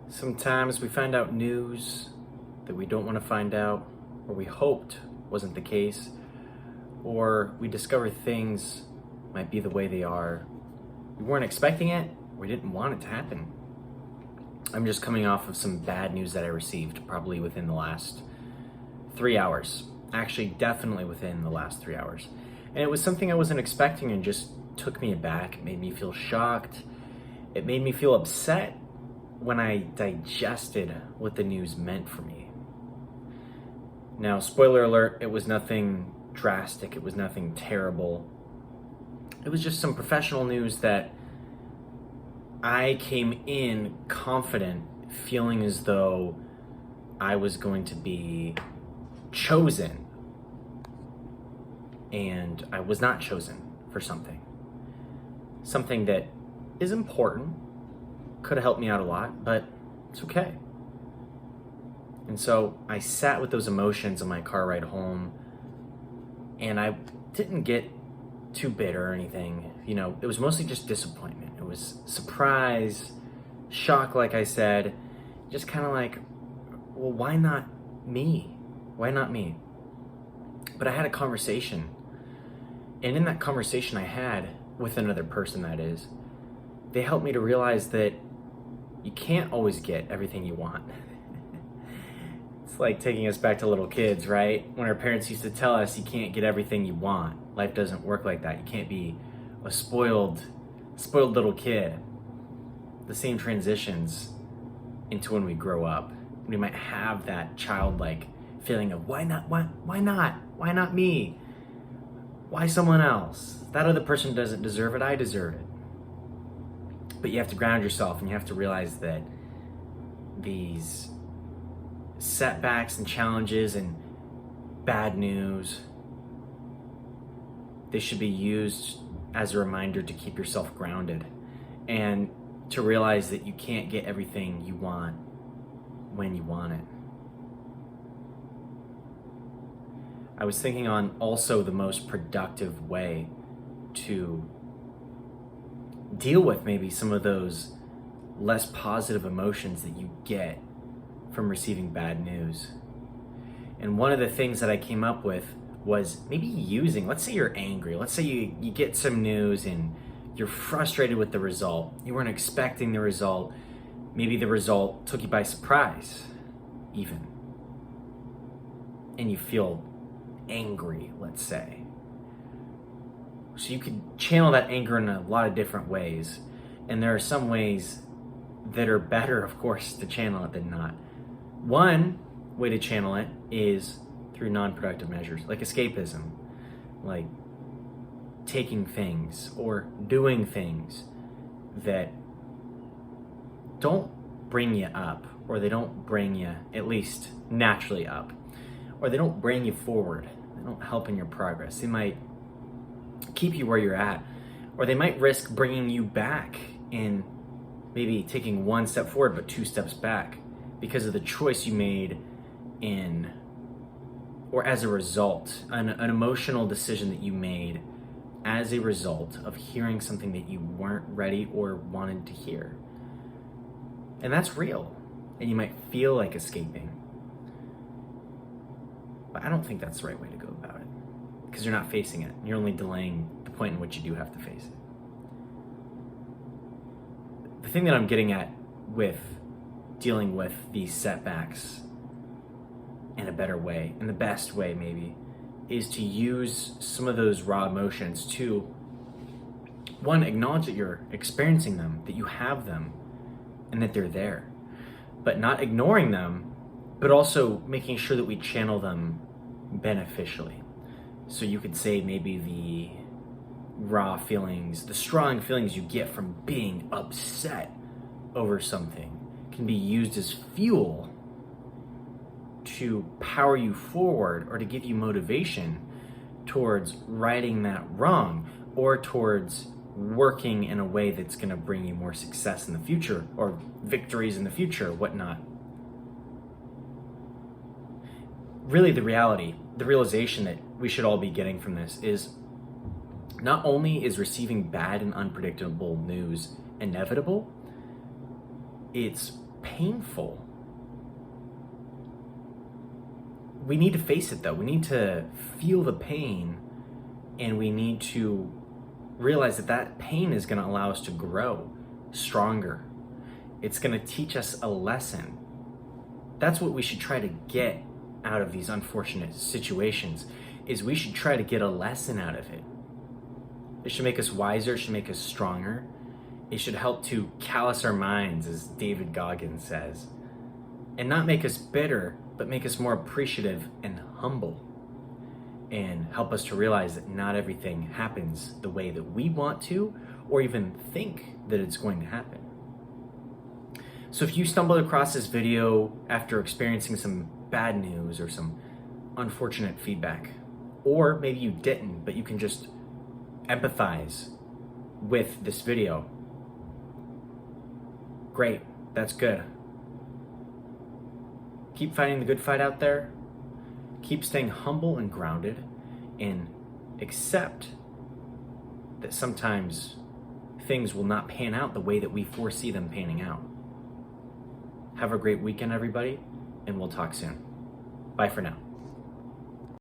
Sometimes we find out news that we don't want to find out, or we hoped wasn't the case, or we discover things might be the way they are. We weren't expecting it, we didn't want it to happen. I'm just coming off of some bad news that I received probably within the last 3 hours. Actually, definitely within the last 3 hours. And it was something I wasn't expecting and just took me aback. It made me feel shocked. It made me feel upset when I digested what the news meant for me. Now, spoiler alert, it was nothing drastic, it was nothing terrible. It was just some professional news that I came in confident, feeling as though I was going to be chosen. And I was not chosen for something. Something that is important, could have helped me out a lot, but it's okay. And so I sat with those emotions on my car ride home, and I didn't get too bitter or anything. It was mostly just disappointment. It was surprise, shock, like I said, just kind of like, well, why not me? Why not me? But I had a conversation, and in that conversation I had with another person, that is, they helped me to realize that you can't always get everything you want. It's like taking us back to little kids, right? When our parents used to tell us you can't get everything you want. Life doesn't work like that. You can't be a spoiled little kid. The same transitions into when we grow up. We might have that childlike feeling of why not me? Why someone else? That other person doesn't deserve it, I deserve it. But you have to ground yourself, and you have to realize that these setbacks and challenges and bad news, they should be used as a reminder to keep yourself grounded and to realize that you can't get everything you want when you want it. I was thinking on also the most productive way to deal with maybe some of those less positive emotions that you get from receiving bad news. And one of the things that I came up with was maybe using, let's say you're angry, let's say you get some news and you're frustrated with the result. You weren't expecting the result. Maybe the result took you by surprise, even. And you feel angry, let's say. So you could channel that anger in a lot of different ways. And there are some ways that are better, of course, to channel it than not. One way to channel it is through non-productive measures, like escapism, like taking things or doing things that don't bring you up, or they don't bring you at least naturally up, or they don't bring you forward. They don't help in your progress. They might keep you where you're at, or they might risk bringing you back in maybe taking one step forward but 2 steps back because of the choice you made in, or as a result, an emotional decision that you made as a result of hearing something that you weren't ready or wanted to hear. And that's real, and you might feel like escaping, but I don't think that's the right way to go about it, because you're not facing it. You're only delaying the point in which you do have to face it. The thing that I'm getting at with dealing with these setbacks in a better way, in the best way maybe, is to use some of those raw emotions to, one, acknowledge that you're experiencing them, that you have them, and that they're there, but not ignoring them, but also making sure that we channel them beneficially. So you could say maybe the raw feelings, the strong feelings you get from being upset over something can be used as fuel to power you forward, or to give you motivation towards righting that wrong, or towards working in a way that's going to bring you more success in the future, or victories in the future, whatnot. Really, the realization that we should all be getting from this is, not only is receiving bad and unpredictable news inevitable, it's painful. We need to face it though. We need to feel the pain, and we need to realize that that pain is going to allow us to grow stronger. It's going to teach us a lesson. That's what we should try to get out of these unfortunate situations, is we should try to get a lesson out of it. It should make us wiser, it should make us stronger. It should help to callous our minds, as David Goggins says, and not make us bitter, but make us more appreciative and humble, and help us to realize that not everything happens the way that we want to, or even think that it's going to happen. So if you stumbled across this video after experiencing some bad news or some unfortunate feedback, or maybe you didn't, but you can just empathize with this video, great, that's good. Keep fighting the good fight out there. Keep staying humble and grounded, and accept that sometimes things will not pan out the way that we foresee them panning out. Have a great weekend, everybody, and we'll talk soon. Bye for now.